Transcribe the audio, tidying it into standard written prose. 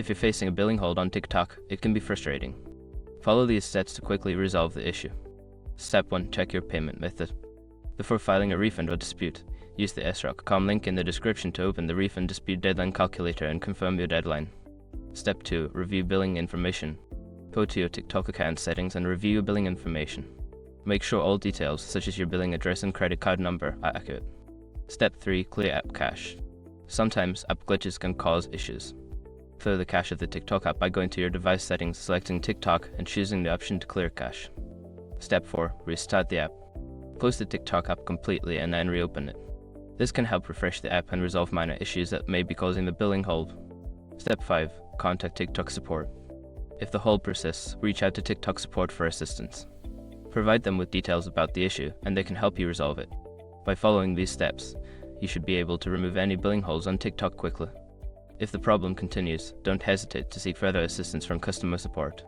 If you're facing a billing hold on TikTok, it can be frustrating. Follow these steps to quickly resolve the issue. Step 1. Check your payment method. Before filing a refund or dispute, use the srock.com link in the description to open the refund dispute deadline calculator and confirm your deadline. Step 2. Review billing information. Go to your TikTok account settings and review your billing information. Make sure all details, such as your billing address and credit card number, are accurate. Step 3. Clear app cache. Sometimes app glitches can cause issues. Clear the cache of the TikTok app by going to your device settings, selecting TikTok, and choosing the option to clear cache. Step 4. Restart the app. Close the TikTok app completely and then reopen it. This can help refresh the app and resolve minor issues that may be causing the billing hold. Step 5. Contact TikTok support. If the hold persists, reach out to TikTok support for assistance. Provide them with details about the issue, and they can help you resolve it. By following these steps, you should be able to remove any billing holds on TikTok quickly. If the problem continues, don't hesitate to seek further assistance from customer support.